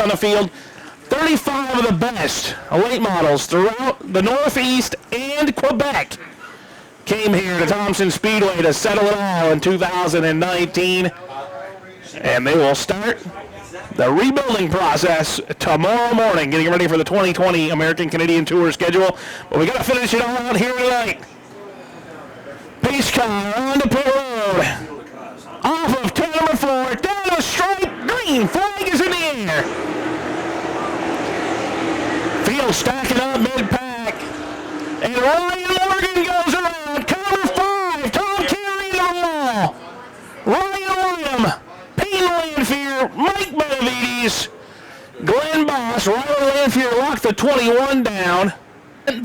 on the field. 35 of the best late models throughout the Northeast and Quebec came here to Thompson Speedway to settle it all in 2019. And they will start the rebuilding process tomorrow morning, getting ready for the 2020 American Canadian Tour schedule. But we got to finish it all out here tonight. Pace car on the pit road. Off of turn number 4, down the stripe, green flag is in the air. Field stacking up mid-pack. And Ryan Morgan goes around. Cover 5, Tom Carey in the wall. Ryan William, Payne Lanfear, Mike Benavides, Glenn Boss, Ryan Lanfear locked the 21 down.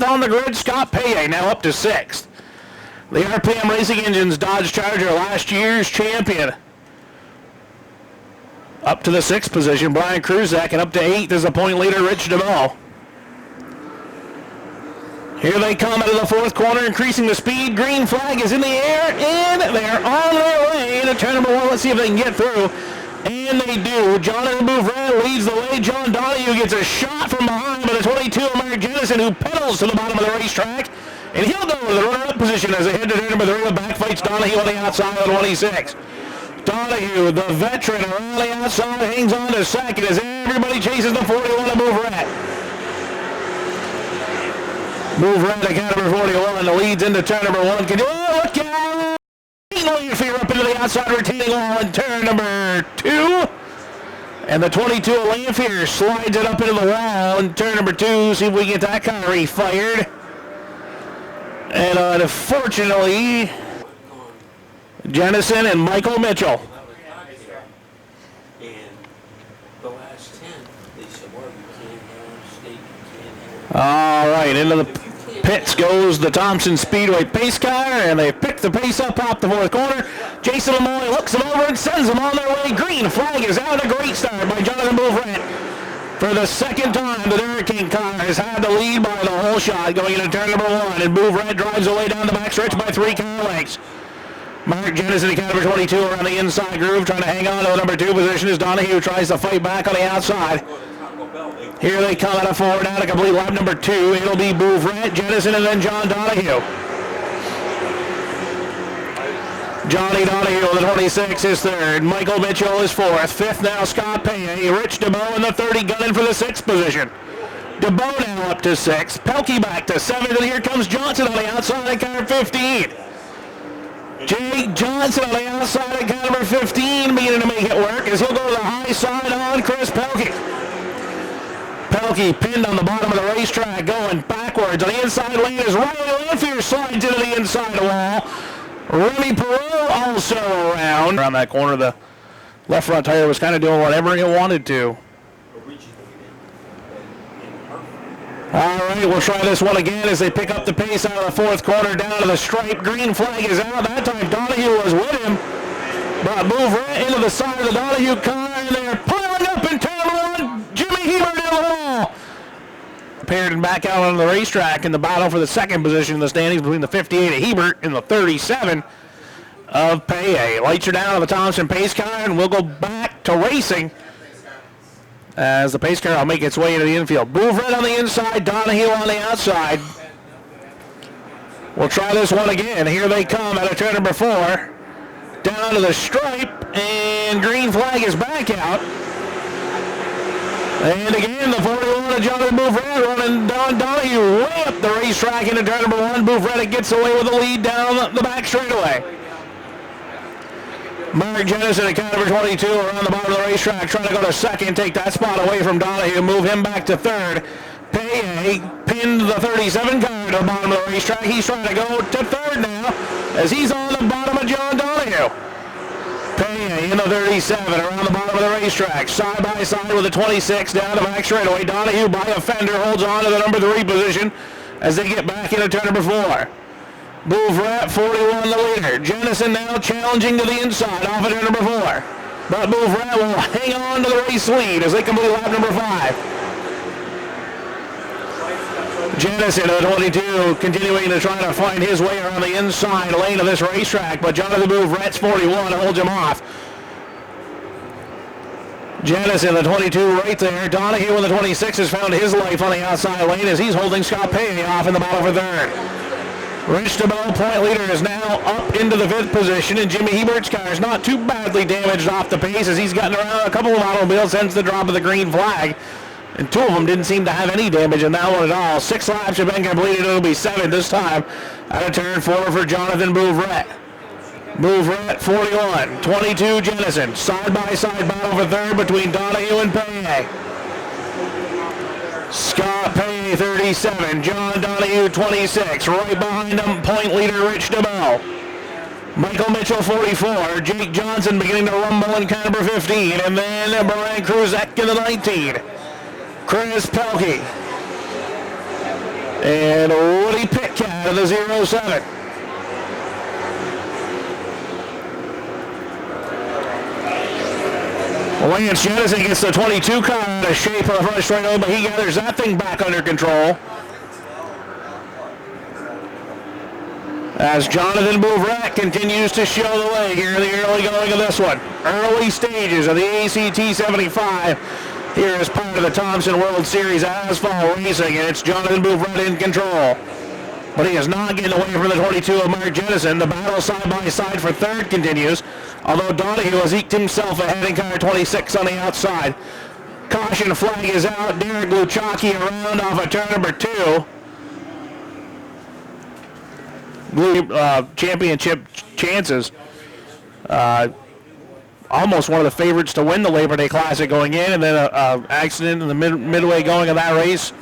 On the grid, Scott Paye now up to 6th. The RPM Racing Engines Dodge Charger, last year's champion. Up to the 6th position, Brian Kruzak, and up to 8th is the point leader, Rich Dubeau. Here they come out of the 4th corner, increasing the speed. Green flag is in the air, and they're on their way into turn number 1. Let's see if they can get through. And they do. Jonathan Bouvrette leads the way. John Donahue gets a shot from behind by the 22 of Mark Jennison, who pedals to the bottom of the racetrack. And he'll go to the runner-up position as they head to turn number 3. The back fights Donahue on the outside of the 26. Donahue, the veteran, around the outside, hangs on to 2nd as everybody chases the 41 of Bouvrette. Bouvrette, account number 41, leads into turn number 1. Can you look out? Lanfear up into the outside retaining wall in turn number 2. And the 22 of Lanfear slides it up into the wall in turn number 2. See if we get that car refired. And unfortunately, Jennison and Michael Mitchell. All right, into the pits goes the Thompson Speedway pace car, and they pick the pace up off the 4th corner. Jason Lemoy looks them over and sends them on their way. Green flag is out. A great start by Jonathan Bouvrette. For the 2nd time, the Hurricane car has had the lead by the whole shot going into turn number 1, and Bouvrette drives away down the backstretch by 3 car lengths. Mark Jennison, account number 22, around the inside groove, trying to hang on to the number 2 position as Donahue tries to fight back on the outside. Here they come out of 4 down to complete lap number 2. It'll be Bouvrette, Jennison, and then John Donahue. Johnny Donahue on the 26 is 3rd. Michael Mitchell is 4th. 5th now Scott Paye. Rich Dubeau in the 30 gunning for the 6th position. Dubeau now up to 6th. Pelkey back to 7th. And here comes Johnson on the outside at car 15. Jake Johnson on the outside at car number 15 beginning to make it work as he'll go to the high side on Chris Pelkey. Pelkey pinned on the bottom of the racetrack going backwards. On the inside lane is Riley Lanfear slides into the inside wall. Remy Perot also around that corner. The left front tire was kind of doing whatever it wanted to. All right, we'll try this one again as they pick up the pace out of the 4th corner down to the stripe. Green flag is out. That time Donahue was with him. Brought Bouvrette into the side of the Donahue car, and they're piling up in turn 1. Jimmy Hebert in the wall. Paired and back out on the racetrack in the battle for the 2nd position in the standings between the 58 of Hebert and the 37 of Paye. Lights are down on the Thompson pace car, and we'll go back to racing as the pace car will make its way into the infield. Bouvrette on the inside, Donahue on the outside. We'll try this one again. Here they come out of turn number 4. Down to the stripe, and green flag is back out. And again, the 41 of Jonathan Bouvrette running down Donahue way up the racetrack into turn number 1. Bouvrette gets away with the lead down the back straightaway. Mark Jennison, account number 22, around the bottom of the racetrack, trying to go to 2nd, take that spot away from Donahue, move him back to 3rd. Paye pinned the 37 car to the bottom of the racetrack. He's trying to go to 3rd now as he's on the bottom of John Donahue. Paye in the 37 around the bottom of the racetrack, side by side with the 26 down the back straightaway. Donahue by a fender holds on to the number 3 position as they get back into turn number 4. Bouvrette, 41 the leader. Jennison now challenging to the inside off of turn number 4. But Bouvrette will hang on to the race lead as they complete lap number 5. Jennison at 22 continuing to try to find his way around the inside lane of this racetrack, but Jonathan Bouvrette's 41 holds him off. Jennison, the 22 right there. Donahue in the 26 has found his life on the outside lane as he's holding Scott Payet off in the battle for third. Rich Dubeau, point leader, is now up into the 5th position, and Jimmy Hebert's car is not too badly damaged off the pace as he's gotten around a couple of automobiles since the drop of the green flag. And 2 of them didn't seem to have any damage in that one at all. 6 laps have been completed. It'll be 7 this time out of turn 4 for Jonathan Bouvrette. Bouvrette, 41. 22, Jennison. Side-by-side battle for third between Donahue and Payet. Scott Payet, 37. John Donahue, 26. Right behind him, point leader Rich Dubeau. Michael Mitchell, 44. Jake Johnson beginning to rumble in car number 15. And then Brian Kruzek in the 19. Chris Pelkey. And Woody Pitcat in the 07. Lance Jennison gets the 22 car out of shape on the front straight, but he gathers that thing back under control. As Jonathan Bouvrette continues to show the way here in the early going of this one. Early stages of the ACT 75 here as part of the Thompson World Series Asphalt Racing, and it's Jonathan Bouvrette in control. But he is not getting away from the 22 of Mark Jennison. The battle side by side for third continues, although Donahue has eked himself ahead in car 26 on the outside. Caution flag is out. Derek Luchacki around off of turn number 2. Championship chances. Almost one of the favorites to win the Labor Day Classic going in, and then an accident in the midway going of that race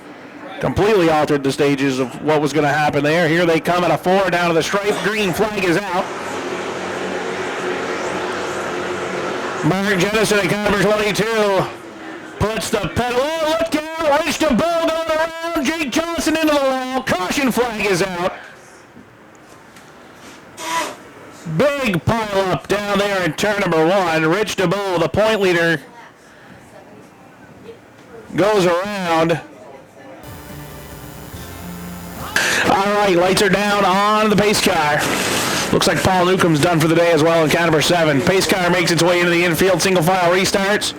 completely altered the stages of what was going to happen there. Here they come at a 4 down to the stripe. Green flag is out. Mark Jennison at car number 22 puts the pedal. Oh, look out! Rich Dubeau going around. Jake Johnson into the wall. Caution flag is out. Big pile up down there in turn number 1. Rich Dubeau, the point leader, goes around. All right, lights are down on the pace car. Looks like Paul Newcomb's done for the day as well in car number 7. Pace car makes its way into the infield. Single file restarts.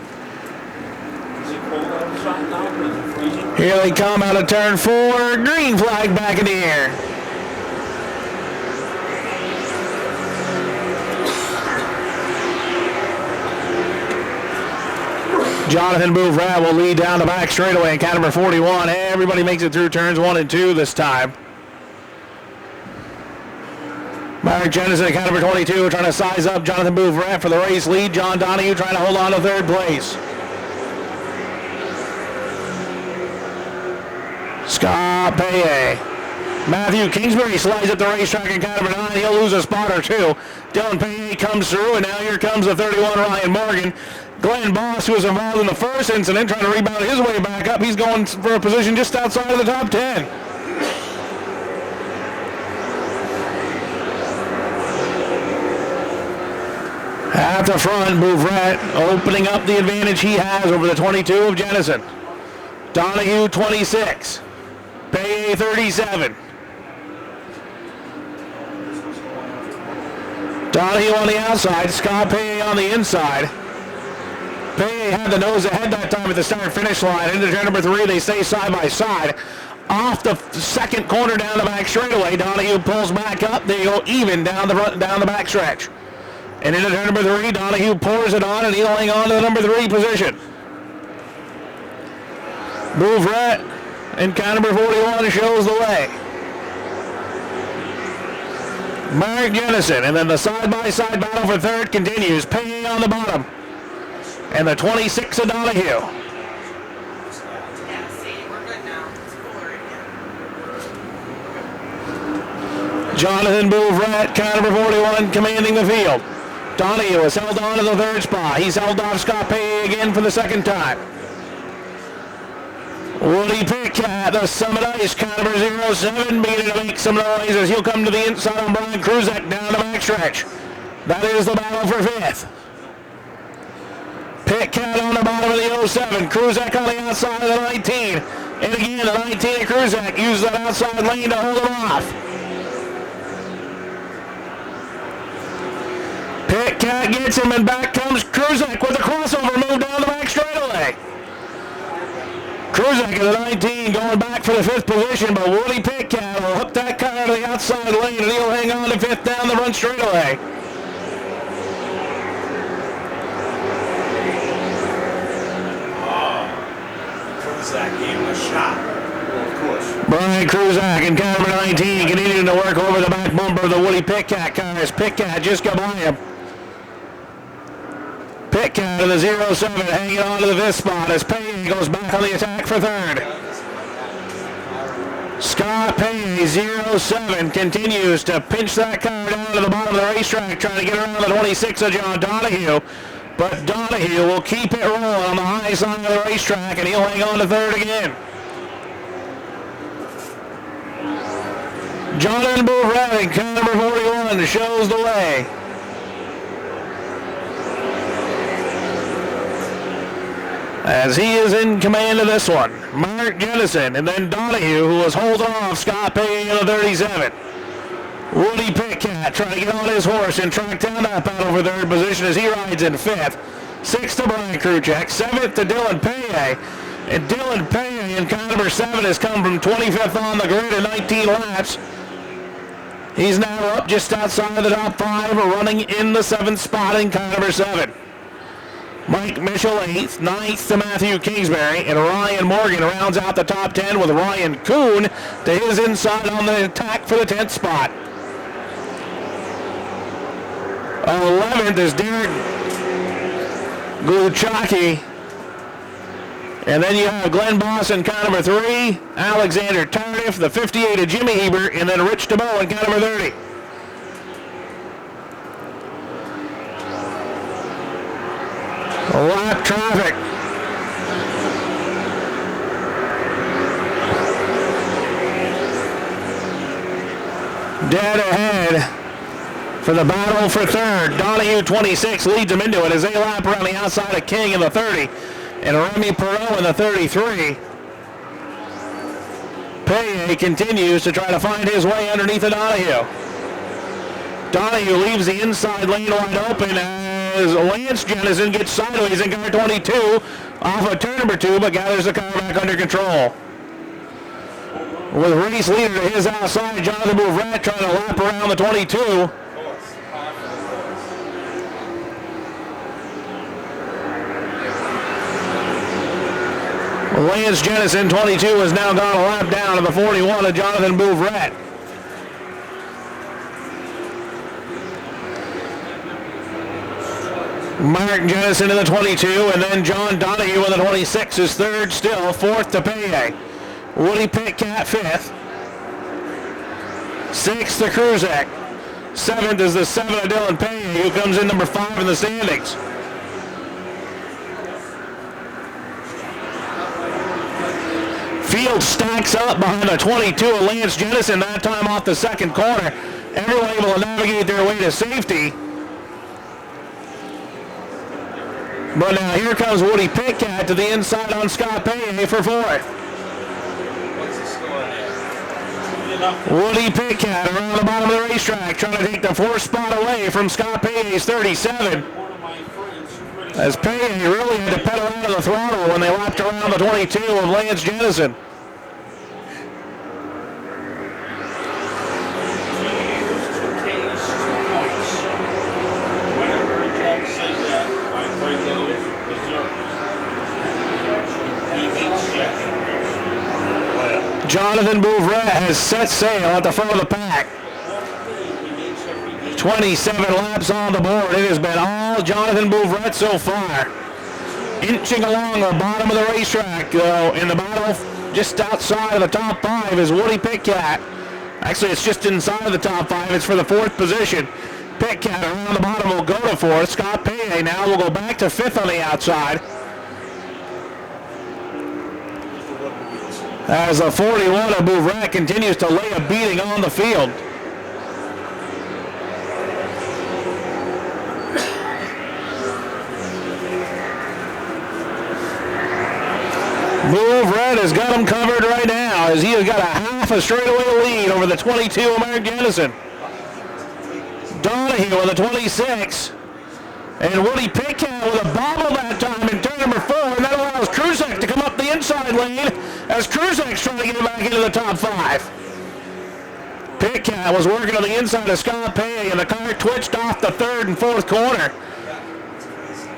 Here they come out of turn 4. Green flag back in the air. Jonathan Bouvrette will lead down the back straightaway in car number 41. Everybody makes it through turns 1 and 2 this time. Mark Jennison at car number 22 trying to size up Jonathan Bouvrette for the race lead. John Donahue trying to hold on to third place. Scott Payet. Matthew Kingsbury slides up the racetrack in car number 9. He'll lose a spot or 2. Dylan Payet comes through, and now here comes the 31 Ryan Morgan. Glenn Boss, who was involved in the first incident, trying to rebound his way back up. He's going for a position just outside of the top 10. At the front, Bouvrette opening up the advantage he has over the 22 of Jennison. Donahue, 26. Payet, 37. Donahue on the outside, Scott Payet on the inside. Payet had the nose ahead that time at the start-finish line. Into turn number 3, they stay side by side. Off the second corner down the back straightaway, Donahue pulls back up. They go even down the back stretch. And into turn number 3, Donahue pours it on, and he'll hang on to the number 3 position. Bouvrette in car number 41 shows the way. Mark Jennison, and then the side-by-side battle for third continues. Payet on the bottom. And the 26 of Donahue. Jonathan Bouvrette, car number 41, commanding the field. Donahue has held on to the third spot. He's held off Scott Payet again for the second time. Woody Pitcat, the Summit Ice, car number 07, beginning to make some noise as he'll come to the inside on Brian Kruzek down the backstretch. That is the battle for 5th. Pitcat on the bottom of the 07. Kruzek on the outside of the 19. And again, the 19 of Kruzek uses that outside lane to hold him off. Pitcat gets him, and back comes Kruzek with a crossover move down the back Kruzak straightaway. Kruzak in the 19 going back for the 5th position, but Woody Pitcat will hook that car to the outside lane, and he'll hang on to 5th down the run straightaway. Kruzak gave him a shot. Well, of course. Brian Kruzak in car number 19 continuing to work over the back bumper of the Woody Pitcat car as Pitcat just got by him. Pitcat in the 07 hanging on to the 5th spot as Payne goes back on the attack for 3rd. Scott Payne, 07, continues to pinch that car down to the bottom of the racetrack, trying to get around the 26 of John Donahue. But Donahue will keep it rolling on the high side of the racetrack, and he'll hang on to 3rd again. Jonathan Bouvrette in car number 41 shows the way. As he is in command of this one. Mark Jennison, and then Donahue, who was holding off Scott Payne in the 37. Woody Pitcat trying to get on his horse and track down that battle for 3rd position as he rides in 5th. 6th to Brian Kruzak, 7th to Dylan Paye. And Dylan Paye in car number 7 has come from 25th on the grid in 19 laps. He's now up just outside of the top 5, running in the 7th spot in car number 7. Mike Mitchell 8th, 9th to Matthew Kingsbury, and Ryan Morgan rounds out the top 10 with Ryan Kuhn to his inside on the attack for the 10th spot. 11th is Derek Gluchaki. And then you have Glenn Boss in car number 3, Alexander Tardif, the 58 of Jimmy Hebert, and then Rich Dubeau in car number 30. Lap traffic. Dead ahead for the battle for 3rd. Donahue 26 leads him into it as they lap around the outside of King in the 30 and Remy Perot in the 33. Paye continues to try to find his way underneath the Donahue. Donahue leaves the inside lane wide open as Lance Jennison gets sideways in car 22 off of turn number 2, but gathers the car back under control. With race leader to his outside, Jonathan Bouvrette trying to lap around the 22. Lance Jennison, 22, has now gone a lap down to the 41 of Jonathan Bouvrette. Mark Jennison in the 22, and then John Donahue in the 26 is 3rd still, 4th to Paye. Woody Pitcat 5th. 6th to Kruzak. 7th is the 7 of Dylan Paye, who comes in number 5 in the standings. Field stacks up behind the 22 of Lance Jennison, that time off the 2nd corner. Everyone able to navigate their way to safety. But now here comes Woody Pitcat to the inside on Scott Paye for 4th. What's the score there? Woody Pitcat around the bottom of the racetrack trying to take the 4th spot away from Scott Paye's 37. As Paye really had to pedal out of the throttle when they lapped around the 22 of Lance Jennison. Jonathan Bouvrette has set sail at the front of the pack. 27 laps on the board. It has been all Jonathan Bouvrette so far. Inching along the bottom of the racetrack, though, in the battle just outside of the top 5 is Woody Pitcat. Actually, it's just inside of the top 5. It's for the 4th position. Pitcat around the bottom will go to 4th. Scott Paye now will go back to 5th on the outside. As the 41 of Bouvrette continues to lay a beating on the field. Bouvrette has got him covered right now as he has got a half a straightaway lead over the 22 of Mark Jennison. Donahue with a 26. And Woody Pitcat with a bobble that time in turn number 4, and that allows Kruzek to come up the inside lane as Kruzek's trying to get back into the top 5. Pitcat was working on the inside of Scott Pay, and the car twitched off the 3rd and 4th corner.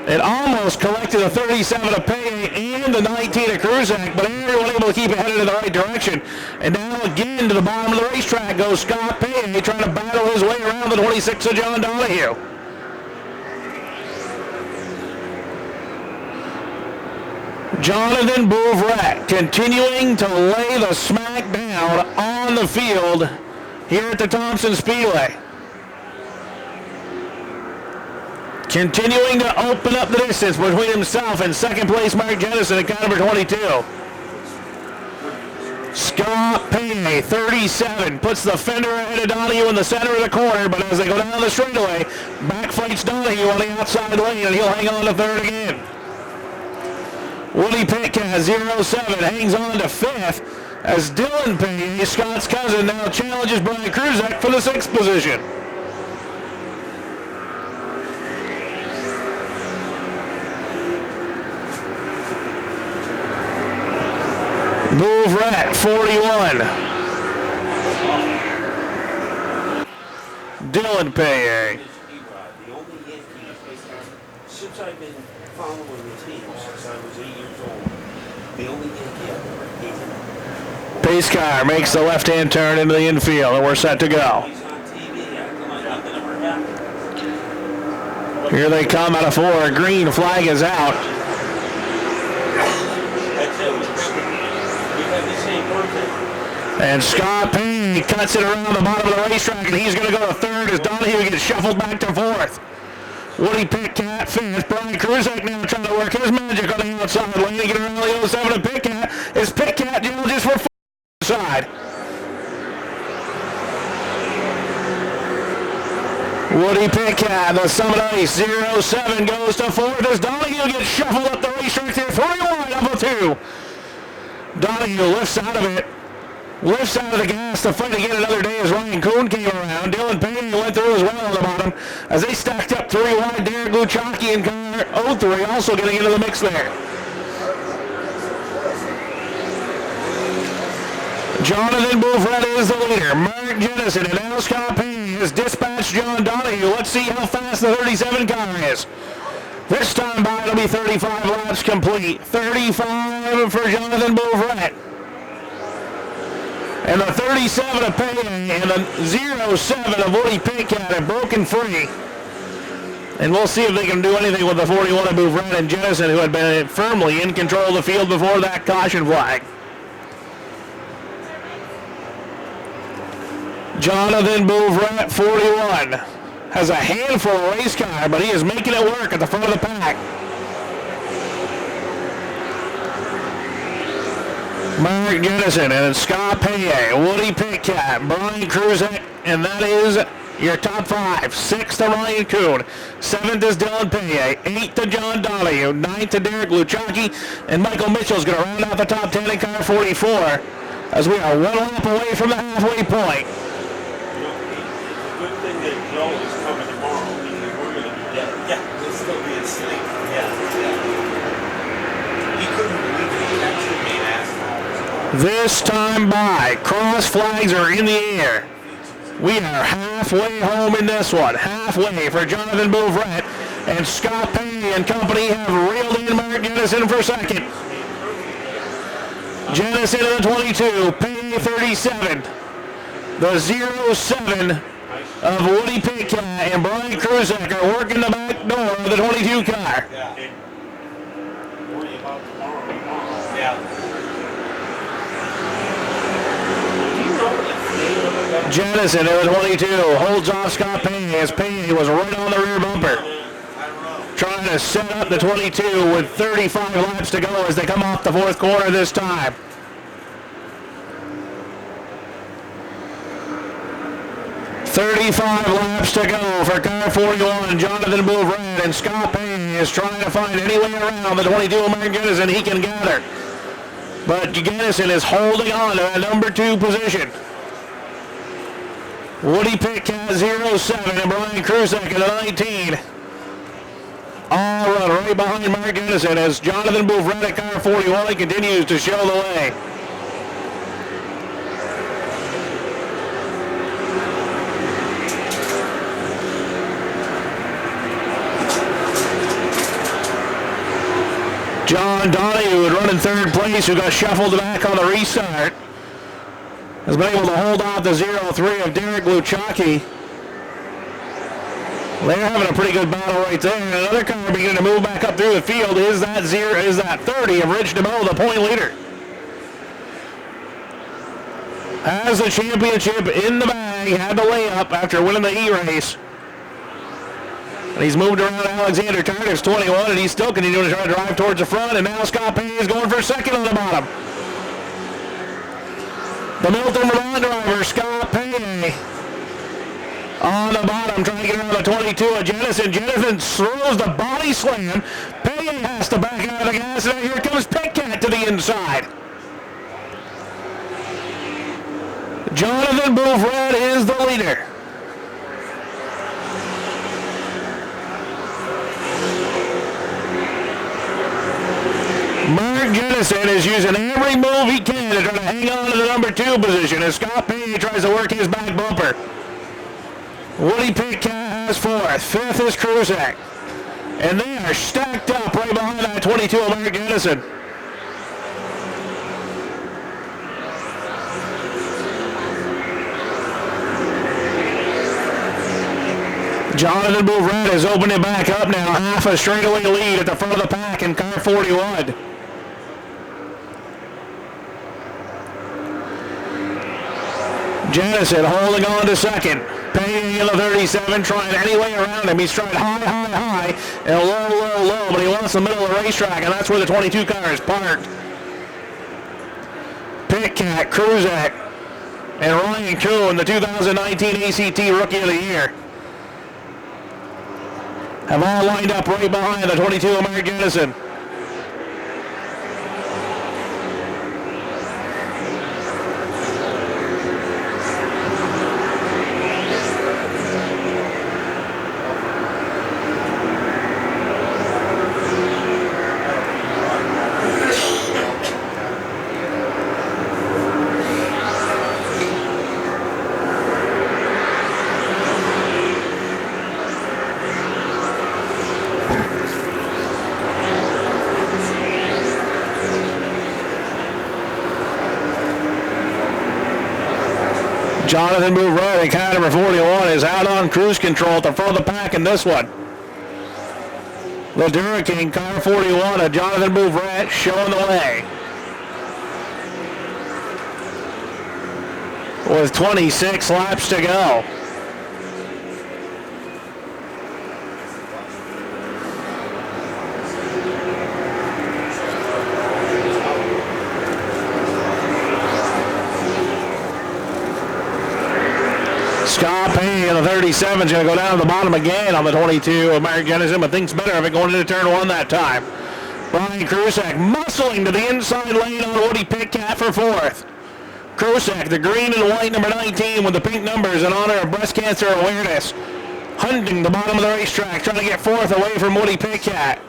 It almost collected a 37 of Pay and the 19 of Kruzek, but everyone able to keep it headed in the right direction. And now again to the bottom of the racetrack goes Scott Pay, trying to battle his way around the 26 of John Donahue. Jonathan Bouvrette continuing to lay the smack down on the field here at the Thompson Speedway. Continuing to open up the distance between himself and second place Mark Jennison at car number 22. Scott Pay, 37, puts the fender ahead of Donahue in the center of the corner, but as they go down the straightaway, back fights Donahue on the outside lane, and he'll hang on to 3rd again. Woody Pitcat, 07, hangs on to 5th as Dylan Pay, Scott's cousin, now challenges Brian Kruzek for the 6th position. Bouvrette, 41. Dylan Pay. The only Yankees, since I've been following the team since I was 8 years old, the only Yankee I've ever hated. Pace car makes the left-hand turn into the infield, and we're set to go. He's on TV acting like nothing ever happened. Here they come out of 4. Green flag is out. That's it. We have the same birthday. And Scott Payne cuts it around the bottom of the racetrack, and he's going to go to 3rd as Donahue gets shuffled back to 4th. Woody Pitcat, 5th. Brian Kruzek now trying to work his magic on the outside lane to get around the 07 of Pitcat. Is Pitcat challenges for 4th side. Woody Pitcat, the Summit Ice, 07 goes to 4th as Donahue gets shuffled up the racetrack here. 3 wide, up a 2. Donahue lifts out of it. Lifts out of the gas to fight again another day as Ryan Kuhn came around. Dylan Payne went through as well on the bottom as they stacked up 3 wide. Derek Luchacki and car 03 also getting into the mix there. Jonathan Bouvrette is the leader. Mark Jennison and now Scott Payne has dispatched John Donahue. Let's see how fast the 37 car is. This time by it'll be 35 laps complete. 35 for Jonathan Bouvrette. And the 37 of Payne and the 07 of Woody Pitcat have broken free. And we'll see if they can do anything with the 41 of Bouvrette and Jennison, who had been firmly in control of the field before that caution flag. Jonathan Bouvrette, 41, has a handful of race car, but he is making it work at the front of the pack. Mark Jennison and Scott Payne, Woody Pitcat, Brian Kruzek, and that is your top 5. 6th to Ryan Kuhn, 7th is Dylan Payne, 8th to John Donahue, 9th to Derek Luchacki, and Michael Mitchell's going to round out the top 10 in car 44 as we are 1 lap away from the halfway point. Good thing that Joe is coming tomorrow because we're going to be dead. Yeah, he'll still be asleep. Yeah. He couldn't believe it. He actually made asphalt. This time by, cross flags are in the air. We are halfway home in this one. Halfway for Jonathan Bouvrette, and Scott Payne and company have reeled in Mark Jennison for 2nd. Jennison in the 22, Payne 37. The 07 of Woody Pitcat and Brian Kruzek are working the back door of the 22 car. Yeah. Worry about tomorrow. Yeah. Do you know what the Jennison in the 22 holds off Scott Payne as Payne was right on the rear bumper. Trying to set up the 22 with 35 laps to go as they come off the 4th corner this time. $35 laps to go for car 41. Jonathan Bouvrette and Scott Payne is trying to find any way around the 22 Mark Jennison he can gather. But Jennison is holding on to that number 2 position. Woody Pitcat 07 and Brian Kruzek in the 19. All run right behind Mark Jennison as Jonathan Bouvrette at car 41 continues to show the way. John Donahue, who would run in third place, who got shuffled back on the restart, has been able to hold off the 0-3 of Derek Luchacki. They're having a pretty good battle right there. And another car beginning to move back up through the field is that 30 of Rich Dubeau, the point leader. Has the championship in the bag, had the layup after winning the E-race. And he's moved around Alexander Tardif's 21, and he's still continuing to try to drive towards the front. And now Scott Payne is going for second on the bottom. The Milton Vermont driver, Scott Payne, on the bottom, trying to get around the 22 of Jennison. Jennison throws the body slam. Payne has to back out of the gas, and here comes Pitcat to the inside. Jonathan Bouvrette is the leader. Mark Jennison is using every move he can to try to hang on to the number 2 position as Scott Payne tries to work his back bumper. Woody Pitcat has 4th. 5th is Kruzak. And they are stacked up right behind that 22 of Mark Jennison. Jonathan Bouvrette is opening back up now. Half a straightaway lead at the front of the pack in car 41. Jennison holding on to second. Payne in the 37, trying any way around him. He's trying high, and low, but he wants the middle of the racetrack, and that's where the 22 car is parked. Pitcat, Kruzak, and Ryan Kuhn, the 2019 ACT Rookie of the Year, have all lined up right behind the 22 of Mark Jennison. Jonathan Bouvrette in car number 41 is out on cruise control at the front of the pack in this one. The Hurricane car 41 of Jonathan Bouvrette showing the way. With 26 laps to go. Scott Payne in the 37 is going to go down to the bottom again on the 22 of Mark Jennison, but thinks better of it going into turn 1 that time. Brian Kruzak muscling to the inside lane on Woody Pitcat for 4th. Kruzak, the green and white number 19 with the pink numbers in honor of breast cancer awareness, hunting the bottom of the racetrack, trying to get 4th away from Woody Pitcat.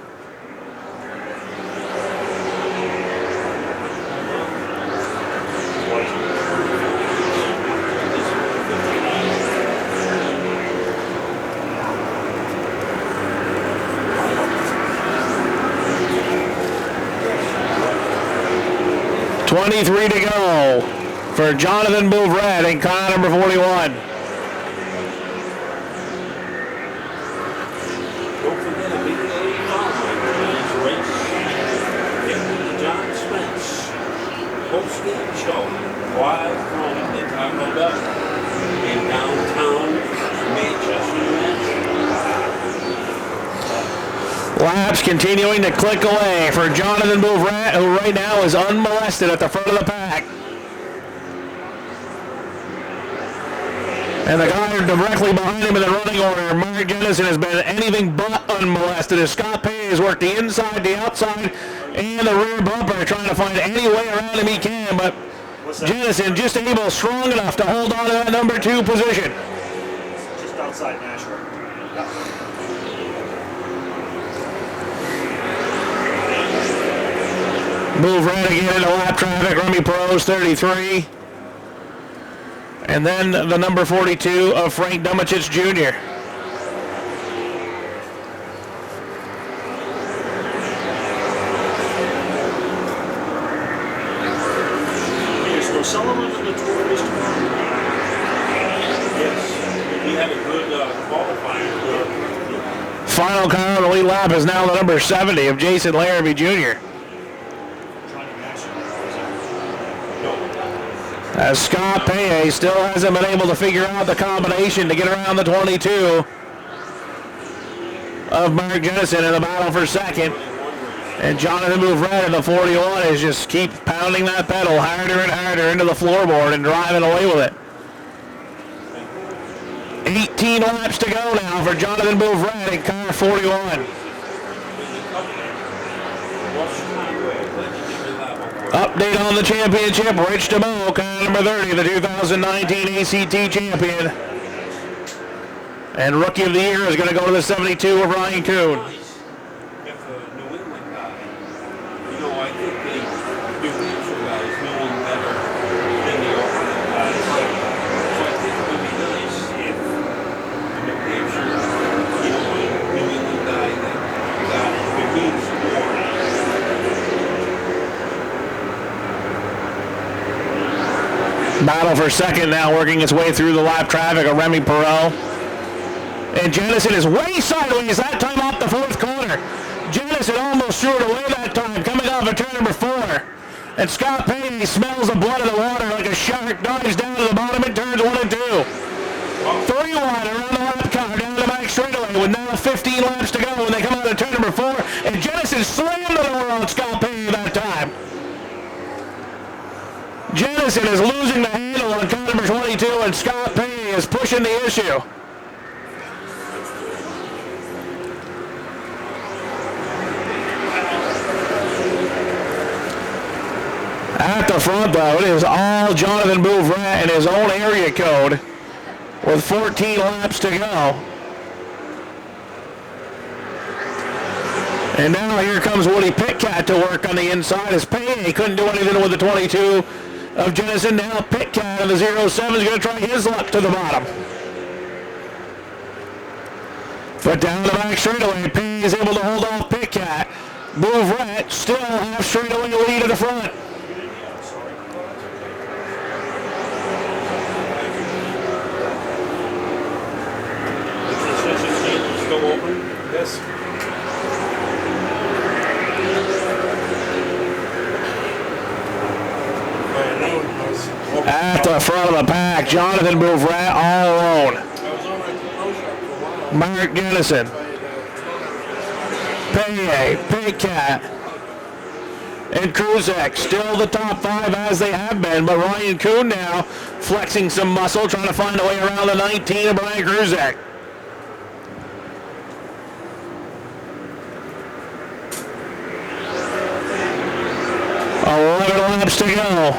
.23 to go for Jonathan Bouvrette in car number 41. Don't forget a big day following tonight's race. Nick John Spence, post-game show, live from the Taco Bell in downtown Manchester. Laps continuing to click away for Jonathan Bouvrette, who right now is unmolested at the front of the pack. And the guy directly behind him in the running order, Mark Jennison, has been anything but unmolested as Scott Payne has worked the inside, the outside, and the rear bumper, trying to find any way around him he can, but Jennison just able, strong enough to hold on to that number 2 position. Just outside Nashville. Bouvrette again into lap traffic. Remy Perot's 33. And then the number 42 of Frank Dumachich Jr. Sullivan in the tour this tomorrow? Yes. He had a good qualifying. Final car on the lead lap is now the number 70 of Jason Larrabee Jr. As Scott Paye still hasn't been able to figure out the combination to get around the 22 of Mark Jennison in the battle for second. And Jonathan Bouvrette in the 41 is just keep pounding that pedal harder and harder into the floorboard and driving away with it. 18 laps to go now for Jonathan Bouvrette in car 41. Update on the championship, Rich Dubeau, car number 30, the 2019 ACT champion. And Rookie of the Year is going to go to the 72 of Ryan Kuhn. Battle for second now, working its way through the lap traffic of Remy Perot. And Jennison is way sideways that time off the fourth corner. Jennison almost threw it away that time, coming off of turn number 4. And Scott Paye smells the blood of the water like a shark, dives down to the bottom and turns 1 and 2. 3 wide around the lap car, down the back straightaway with now 15 laps to go when they come out of turn number 4. And Jennison slammed the door on Scott Paye that time. Jennison is losing the handle on car number 22, and Scott Paye is pushing the issue. At the front, though, it is all Jonathan Bouvrette in his own area code with 14 laps to go. And now here comes Woody Pitcat to work on the inside as Paye couldn't do anything with the 22 of Jennison. Now Pitcat of the 07 is going to try his luck to the bottom. But down the back straightaway, Paye is able to hold off Pitcat. Bouvrette still half straightaway lead at the front. Still open? Yes. At the front of the pack, Jonathan Bouvrette all alone. Mark Jennison, Paye, Pitcat, and Kruzek still the top 5 as they have been, but Ryan Kuhn now flexing some muscle, trying to find a way around the 19 of Brian Kruzek. Laps to go.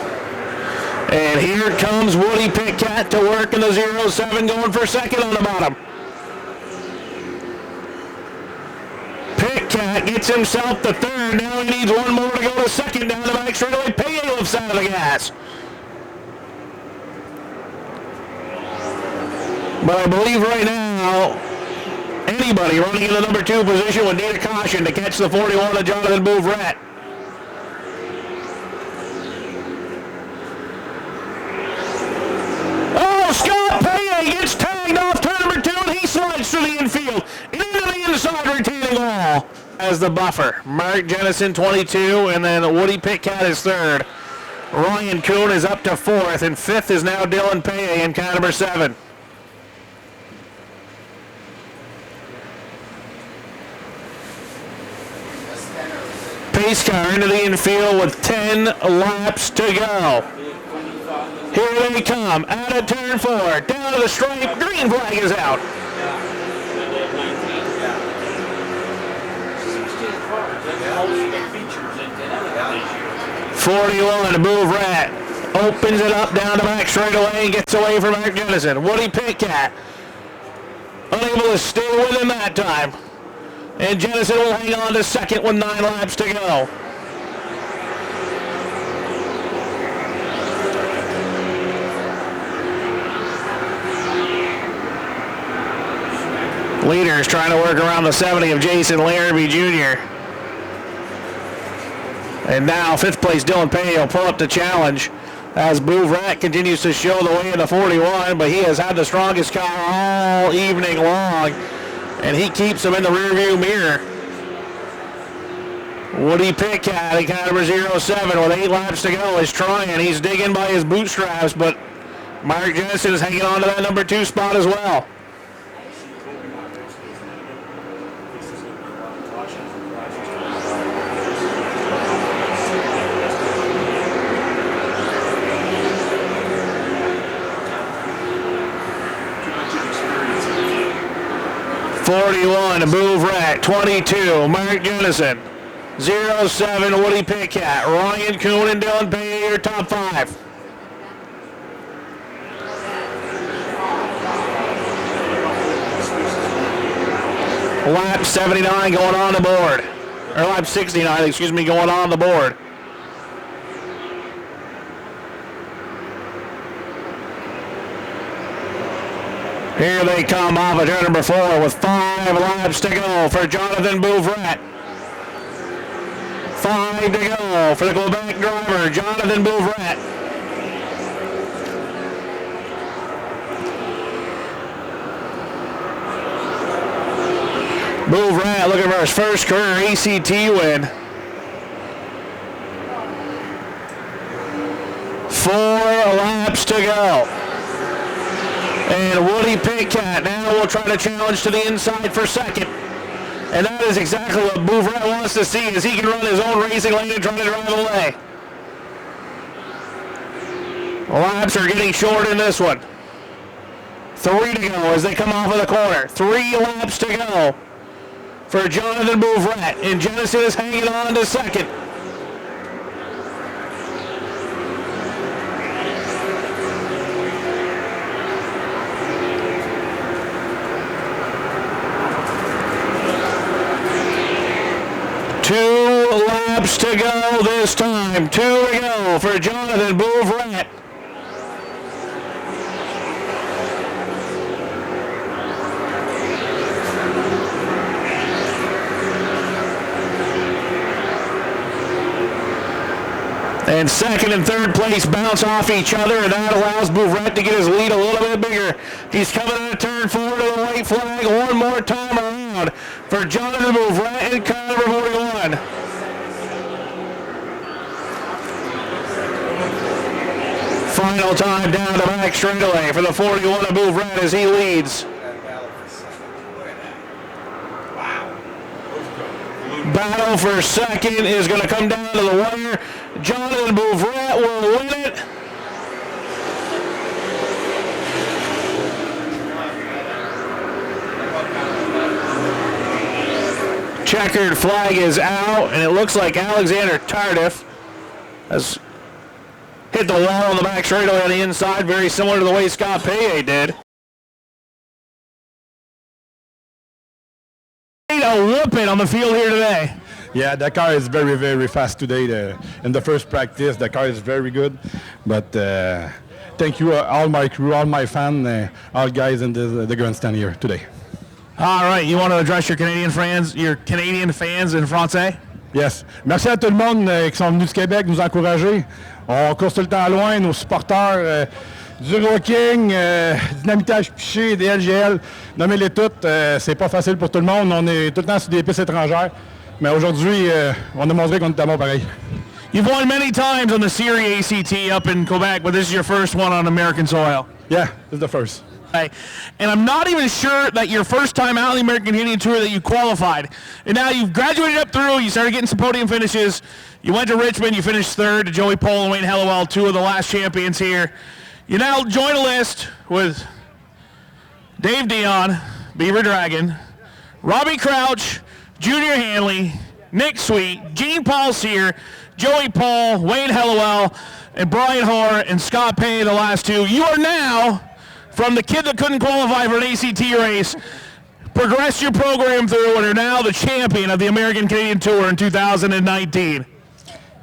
And here comes Woody Pitcat to work in the 07, going for second on the bottom. Pitcat gets himself to third. Now he needs one more to go to second down the back straightaway. Paye lifts out of the gas. But I believe right now, anybody running in the number 2 position would need a caution to catch the 41 of Jonathan Bouvrette. Scott Paye gets tagged off turn number 2, and he slides through the infield and into the inside retaining wall as the buffer. Mark Jennison 22, and then Woody Pitcat is 3rd. Ryan Kuhn is up to 4th, and 5th is now Dylan Paye in car number 7. Pace car into the infield with 10 laps to go. Here they come, out of turn 4, down to the stripe, green flag is out. 41, Bouvrette opens it up down the back straightaway and gets away from Mark Jennison. Woody Pitcat unable to stay with him that time. And Jennison will hang on to second with 9 laps to go. Leaders trying to work around the 70 of Jason Larrabee Jr. And now 5th place Dylan Payne will pull up the challenge as Bouvrette continues to show the way in the 41, but he has had the strongest car all evening long, and he keeps him in the rearview mirror. Woody Pitcat in car number 07 with 8 laps to go is trying. He's digging by his bootstraps, but Mark Jensen is hanging on to that number 2 spot as well. '41 Bouvrette, 22 Mark Jennison, 07 Woody Pitcat, Ryan Kuhn and Dylan Payne, your top 5. Lap 79 going on the board, or lap 69, excuse me, going on the board. Here they come off of turn number 4 with 5 laps to go for Jonathan Bouvrette. 5 to go for the Quebec driver, Jonathan Bouvrette. Bouvrette looking for his first career ACT win. 4 laps to go. And Woody Pitcat now will try to challenge to the inside for second. And that is exactly what Bouvrette wants to see, as he can run his own racing lane and try to drive away. Laps are getting short in this one. 3 to go as they come off of the corner. 3 laps to go for Jonathan Bouvrette. And Jennison is hanging on to second. Two laps to go this time. 2 to go for Jonathan Bouvrette. And second and third place bounce off each other, and that allows Bouvrette to get his lead a little bit bigger. He's coming in a turn 4 to the white flag one more time around for Jonathan Bouvrette in car number 41. Final time down the back straightaway for the 41 of Bouvrette as he leads. Battle for second is going to come down to the wire. Jonathan Bouvrette will win it. Checkered flag is out, and it looks like Alexander Tardif has hit the wall on the back straightaway on the inside, very similar to the way Scott Paye did. A whooping on the field here today. Yeah, the car is very, very fast today. In the first practice, the car is very good. But thank you, all my crew, all my fans, all guys in the grandstand here today. All right, you want to address your Canadian fans in français? Yes. Merci à tout le monde qui sont venus du Québec nous encourager. On court tout le temps loin, nos supporters. Du Rocking, Dynamitage Piché, des LGL, nommez-les toutes, c'est pas facile pour tout le monde. On est tout le temps sur des pistes étrangères. Mais aujourd'hui, on a montré qu'on était bon pareil. You've won many times on the Serie ACT up in Quebec, but this is your first one on American soil. Yeah, this is the first. Okay. And I'm not even sure that your first time out on the American Canadian Tour that you qualified. And now you've graduated up through, you started getting some podium finishes. You went to Richmond, you finished third to Joey Pole and Wayne Hellewell, 2 of the last champions here. You now join a list with Dave Dion, Beaver Dragon, Robbie Crouch, Junior Hanley, Nick Sweet, Gene Paul Sear, Joey Paul, Wayne Hellewell, and Brian Hoare and Scott Paye, the last 2. You are now, from the kid that couldn't qualify for an ACT race, progressed your program through and are now the champion of the American Canadian Tour in 2019.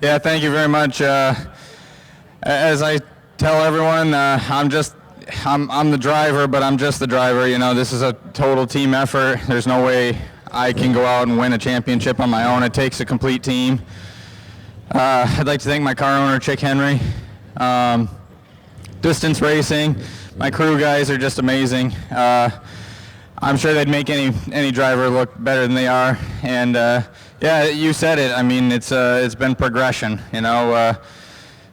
Yeah, thank you very much. As I tell everyone, I'm just I'm the driver, but I'm just the driver. You know, this is a total team effort. There's no way I can go out and win a championship on my own. It takes a complete team. I'd like to thank my car owner, Chick Henry. Distance racing, my crew guys are just amazing. I'm sure they'd make any driver look better than they are. And yeah, you said it. I mean, it's been progression. You know,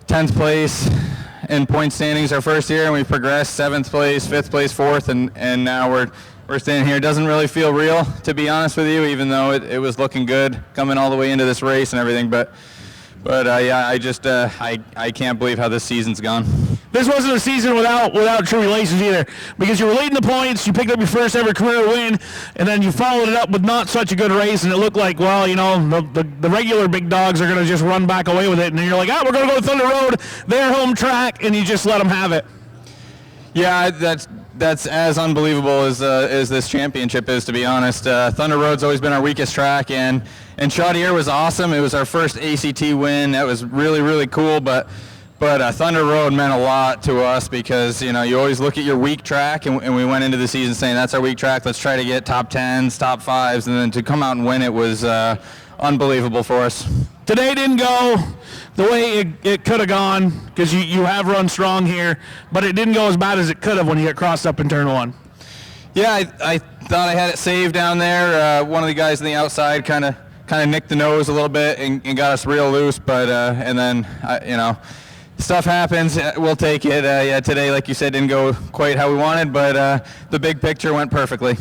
10th place in point standings our first year, and we've progressed 7th place, 5th place, 4th, and now we're standing here. It doesn't really feel real, to be honest with you, even though it was looking good coming all the way into this race and everything. But yeah, I can't believe how this season's gone. This wasn't a season without true relations either, because you were leading the points, you picked up your first ever career win, and then you followed it up with not such a good race, and it looked like, well, you know, the regular big dogs are going to just run back away with it, and then you're like, we're going to go to Thunder Road, their home track, and you just let them have it. Yeah, that's as unbelievable as this championship is, to be honest. Thunder Road's always been our weakest track, and Chaudière was awesome. It was our first ACT win. That was really, really cool, but Thunder Road meant a lot to us because, you know, you always look at your weak track, and we went into the season saying that's our weak track. Let's try to get top 10s, top 5s, and then to come out and win it was unbelievable for us. Today didn't go the way it could have gone, because you have run strong here, but it didn't go as bad as it could have when you got crossed up in turn 1. Yeah, I thought I had it saved down there. One of the guys on the outside kind of nicked the nose a little bit and got us real loose, but and then you know, stuff happens. We'll take it. Yeah, today, like you said, didn't go quite how we wanted, but the big picture went perfectly.